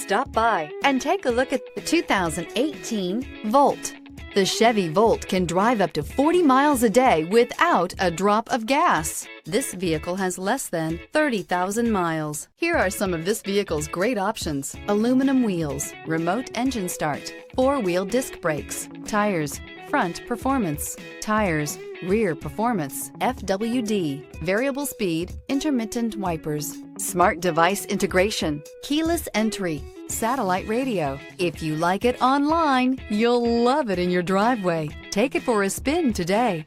Stop by and take a look at the 2018 Volt. The Chevy Volt can drive up to 40 miles a day without a drop of gas. This vehicle has less than 30,000 miles. Here are some of this vehicle's great options: aluminum wheels, remote engine start, four-wheel disc brakes, tires, front performance, tires, rear performance, FWD, variable speed, intermittent wipers, smart device integration, keyless entry, satellite radio. If you like it online, you'll love it in your driveway. Take it for a spin today.